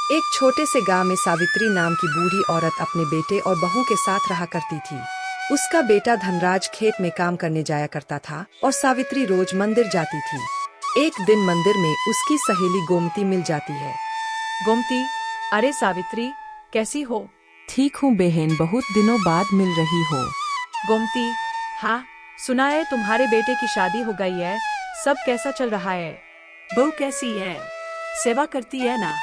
एक छोटे से गांव में सावित्री नाम की बूढ़ी औरत अपने बेटे और बहू के साथ रहा करती थी। उसका बेटा धनराज खेत में काम करने जाया करता था और सावित्री रोज मंदिर जाती थी। एक दिन मंदिर में उसकी सहेली गोमती मिल जाती है। गोमती, अरे सावित्री, कैसी हो? ठीक हूँ बहन, बहुत दिनों बाद मिल रही हो। गोमती, हाँ, सुना है तुम्हारे बेटे की शादी हो गई है। सब कैसा चल रहा है? बहू कैसी है? सेवा करती है ना?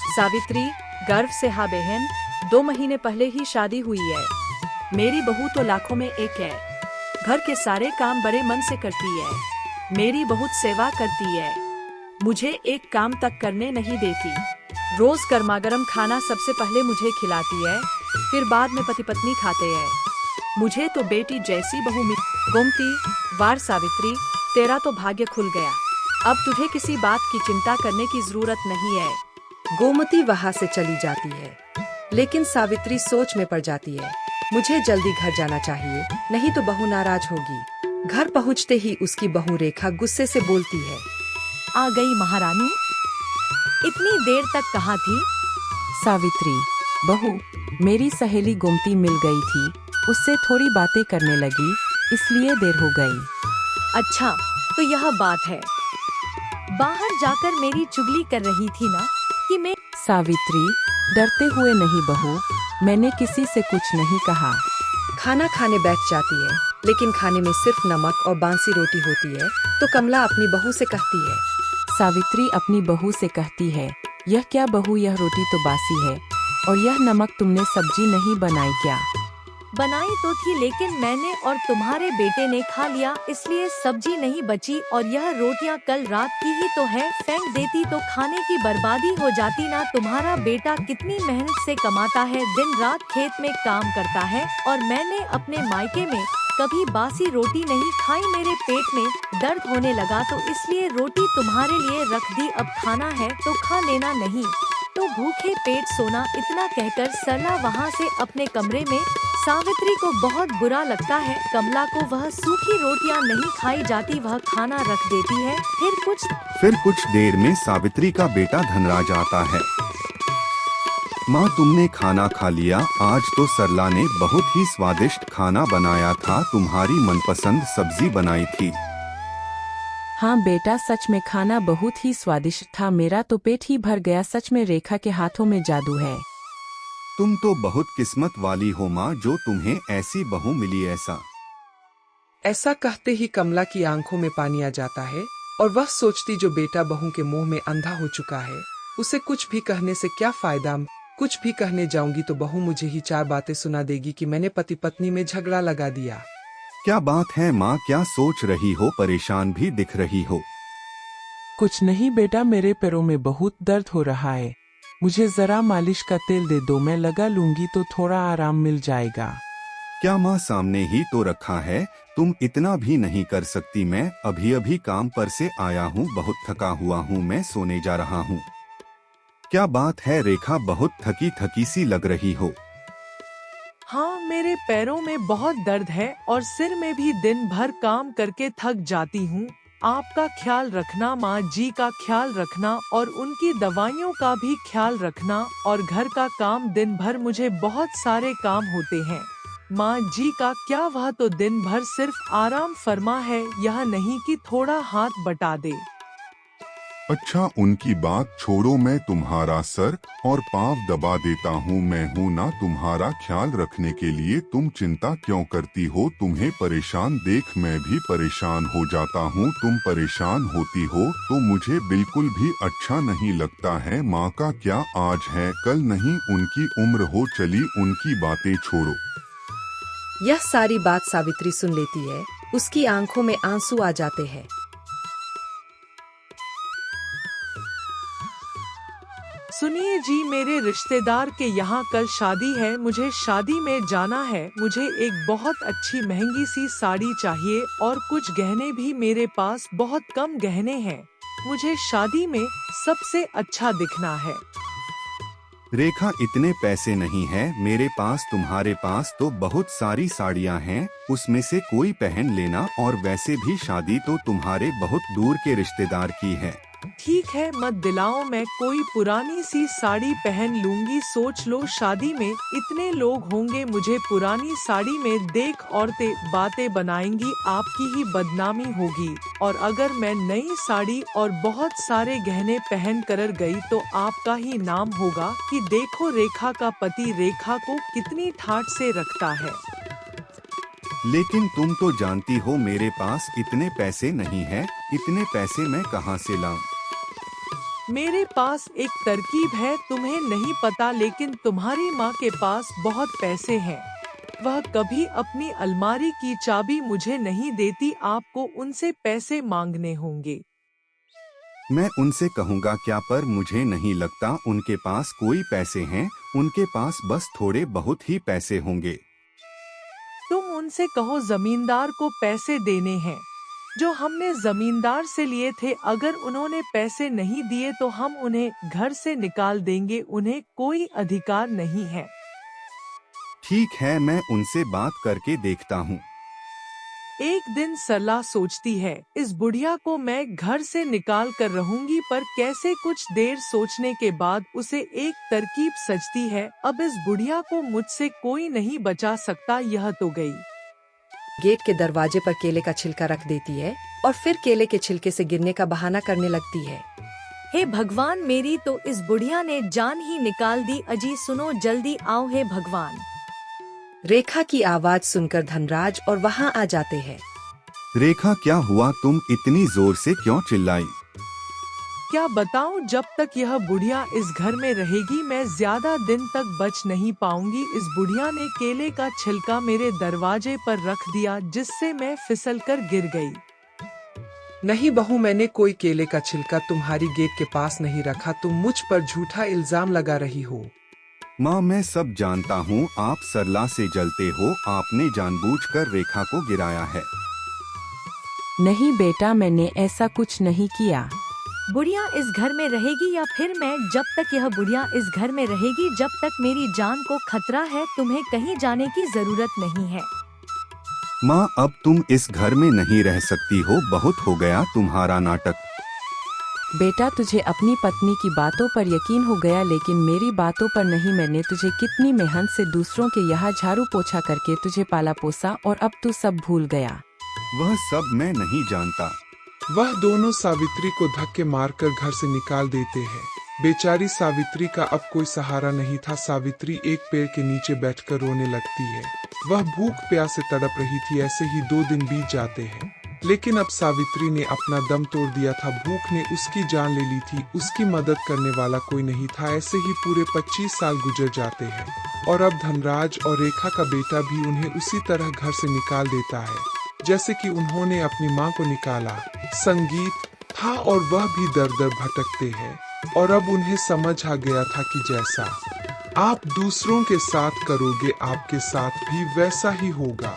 सावित्री, गर्व से हाँ बहन, 2 महीने पहले ही शादी हुई है। मेरी बहू तो लाखों में एक है। घर के सारे काम बड़े मन से करती है। मेरी बहुत सेवा करती है। मुझे एक काम तक करने नहीं देती। रोज गर्मागर्म खाना सबसे पहले मुझे खिलाती है, फिर बाद में पति पत्नी खाते हैं। मुझे तो बेटी जैसी बहू मिली। गोमती, वार सावित्री, तेरा तो भाग्य खुल गया। अब तुझे किसी बात की चिंता करने की जरूरत नहीं है। गोमती वहां से चली जाती है, लेकिन सावित्री सोच में पड़ जाती है। मुझे जल्दी घर जाना चाहिए, नहीं तो बहू नाराज होगी। घर पहुंचते ही उसकी बहू रेखा गुस्से से बोलती है। आ गई महारानी, इतनी देर तक कहाँ थी? सावित्री, बहू, मेरी सहेली गोमती मिल गई थी, उससे थोड़ी बातें करने लगी, इसलिए देर हो गई। अच्छा, तो यह बात है। बाहर जाकर मेरी चुगली कर रही थी ना कि मैं। सावित्री, डरते हुए नहीं बहू, मैंने किसी से कुछ नहीं कहा। खाना खाने बैठ जाती है, लेकिन खाने में सिर्फ नमक और बांसी रोटी होती है। तो कमला अपनी बहू से कहती है। सावित्री अपनी बहू से कहती है, यह क्या बहू, यह रोटी तो बासी है, और यह नमक तुमने सब्जी नहीं बनाई क्या? बनाई तो थी, लेकिन मैंने और तुम्हारे बेटे ने खा लिया, इसलिए सब्जी नहीं बची। और यह रोटियां कल रात की ही तो है, फेंक देती तो खाने की बर्बादी हो जाती ना। तुम्हारा बेटा कितनी मेहनत से कमाता है, दिन रात खेत में काम करता है, और मैंने अपने मायके में कभी बासी रोटी नहीं खाई। मेरे पेट में दर्द होने लगा तो इसलिए रोटी तुम्हारे लिए रख दी। अब खाना है तो खा लेना, नहीं तो भूखे पेट सोना। इतना कहकर सरला वहाँ से अपने कमरे में। सावित्री को बहुत बुरा लगता है। कमला को वह सूखी रोटियां नहीं खाई जाती, वह खाना रख देती है। फिर कुछ देर में सावित्री का बेटा धनराज आता है। माँ, तुमने खाना खा लिया? आज तो सरला ने बहुत ही स्वादिष्ट खाना बनाया था, तुम्हारी मनपसंद सब्जी बनाई थी। हाँ बेटा, सच में खाना बहुत ही स्वादिष्ट था, मेरा तो पेट ही भर गया। सच में रेखा के हाथों में जादू है। तुम तो बहुत किस्मत वाली हो माँ, जो तुम्हें ऐसी बहू मिली। ऐसा कहते ही कमला की आंखों में पानी आ जाता है, और वह सोचती, जो बेटा बहू के मुंह में अंधा हो चुका है, उसे कुछ भी कहने से क्या फायदा। कुछ भी कहने जाऊंगी तो बहू मुझे ही 4 बातें सुना देगी कि मैंने पति पत्नी में झगड़ा लगा दिया। क्या बात है माँ, क्या सोच रही हो? परेशान भी दिख रही हो। कुछ नहीं बेटा, मेरे पैरों में बहुत दर्द हो रहा है, मुझे जरा मालिश का तेल दे दो, मैं लगा लूंगी तो थोड़ा आराम मिल जाएगा। क्या माँ, सामने ही तो रखा है, तुम इतना भी नहीं कर सकती? मैं अभी अभी काम पर से आया हूँ, बहुत थका हुआ हूँ, मैं सोने जा रहा हूँ। क्या बात है रेखा, बहुत थकी थकी सी लग रही हो। हाँ, मेरे पैरों में बहुत दर्द है और सिर में भी, दिन भर काम करके थक जाती हूँ। आपका ख्याल रखना, माँ जी का ख्याल रखना, और उनकी दवाइयों का भी ख्याल रखना, और घर का काम। दिन भर मुझे बहुत सारे काम होते हैं। माँ जी का क्या, वह तो दिन भर सिर्फ आराम फरमा है, यह नहीं कि थोड़ा हाथ बटा दे। अच्छा, उनकी बात छोड़ो, मैं तुम्हारा सर और पाँव दबा देता हूँ। मैं हूँ ना तुम्हारा ख्याल रखने के लिए, तुम चिंता क्यों करती हो? तुम्हें परेशान देख मैं भी परेशान हो जाता हूँ। तुम परेशान होती हो तो मुझे बिल्कुल भी अच्छा नहीं लगता है। माँ का क्या आज है कल नहीं, उनकी उम्र हो चली, उनकी बातें छोड़ो। यह सारी बात सावित्री सुन लेती है, उसकी आंखों में आंसू आ जाते हैं। सुनिए जी, मेरे रिश्तेदार के यहाँ कल शादी है, मुझे शादी में जाना है। मुझे एक बहुत अच्छी महंगी सी साड़ी चाहिए, और कुछ गहने भी, मेरे पास बहुत कम गहने हैं। मुझे शादी में सबसे अच्छा दिखना है। रेखा, इतने पैसे नहीं है मेरे पास, तुम्हारे पास तो बहुत सारी साड़ियाँ हैं, उसमें से कोई पहन लेना। और वैसे भी शादी तो तुम्हारे बहुत दूर के रिश्तेदार की है, ठीक है, मत दिलाओ, मैं कोई पुरानी सी साड़ी पहन लूंगी। सोच लो, शादी में इतने लोग होंगे, मुझे पुरानी साड़ी में देख औरतें बातें बनाएंगी, आपकी ही बदनामी होगी। और अगर मैं नई साड़ी और बहुत सारे गहने पहन कर गई तो आपका ही नाम होगा कि देखो रेखा का पति रेखा को कितनी ठाठ से रखता है। लेकिन तुम तो जानती हो मेरे पास इतने पैसे नहीं हैं, इतने पैसे मैं कहाँ से लाऊं? मेरे पास एक तरकीब है, तुम्हें नहीं पता, लेकिन तुम्हारी माँ के पास बहुत पैसे हैं। वह कभी अपनी अलमारी की चाबी मुझे नहीं देती, आपको उनसे पैसे मांगने होंगे। मैं उनसे कहूँगा क्या, पर मुझे नहीं लगता उनके पास कोई पैसे हैं, उनके पास बस थोड़े बहुत ही पैसे होंगे। तुम उनसे कहो जमींदार को पैसे देने हैं जो हमने जमींदार से लिए थे। अगर उन्होंने पैसे नहीं दिए तो हम उन्हें घर से निकाल देंगे, उन्हें कोई अधिकार नहीं है। ठीक है, मैं उनसे बात करके देखता हूँ। एक दिन सरला सोचती है, इस बुढ़िया को मैं घर से निकाल कर रहूंगी, पर कैसे? कुछ देर सोचने के बाद उसे एक तरकीब सजती है, अब इस बुढ़िया को मुझसे कोई नहीं बचा सकता, यह तो गई। गेट के दरवाजे पर केले का छिलका रख देती है और फिर केले के छिलके से गिरने का बहाना करने लगती है। हे भगवान, मेरी तो इस बुढ़िया ने जान ही निकाल दी। अजी सुनो, जल्दी आओ, हे भगवान। रेखा की आवाज सुनकर धनराज और वहाँ आ जाते हैं। रेखा, क्या हुआ? तुम इतनी जोर से क्यों चिल्लाई? क्या बताऊं, जब तक यह बुढ़िया इस घर में रहेगी मैं ज्यादा दिन तक बच नहीं पाऊंगी। इस बुढ़िया ने केले का छिलका मेरे दरवाजे पर रख दिया, जिससे मैं फिसलकर गिर गई। नहीं बहू, मैंने कोई केले का छिलका तुम्हारी गेट के पास नहीं रखा, तुम मुझ पर झूठा इल्जाम लगा रही हो। माँ, मैं सब जानता हूँ, आप सरला से जलते हो, आपने जानबूझकर रेखा को गिराया है। नहीं बेटा, मैंने ऐसा कुछ नहीं किया। बुढ़िया इस घर में रहेगी या फिर मैं? जब तक यह बुढ़िया इस घर में रहेगी, जब तक मेरी जान को खतरा है, तुम्हें कहीं जाने की जरूरत नहीं है। माँ, अब तुम इस घर में नहीं रह सकती हो, बहुत हो गया तुम्हारा नाटक। बेटा, तुझे अपनी पत्नी की बातों पर यकीन हो गया, लेकिन मेरी बातों पर नहीं। मैंने तुझे कितनी मेहनत से दूसरों के यहाँ झाड़ू पोछा करके तुझे पाला पोसा, और अब तू सब भूल गया। वह सब मैं नहीं जानता। वह दोनों सावित्री को धक्के मारकर घर से निकाल देते हैं। बेचारी सावित्री का अब कोई सहारा नहीं था। सावित्री एक पेड़ के नीचे बैठकर रोने लगती है। वह भूख प्यास से तड़प रही थी। ऐसे ही 2 दिन बीत जाते हैं, लेकिन अब सावित्री ने अपना दम तोड़ दिया था। भूख ने उसकी जान ले ली थी, उसकी मदद करने वाला कोई नहीं था। ऐसे ही पूरे 25 साल गुजर जाते हैं और अब धनराज और रेखा का बेटा भी उन्हें उसी तरह घर से निकाल देता है जैसे कि उन्होंने अपनी माँ को निकाला। संगीत था और वह भी दर दर भटकते हैं और अब उन्हें समझ आ गया था कि जैसा आप दूसरों के साथ करोगे, आपके साथ भी वैसा ही होगा।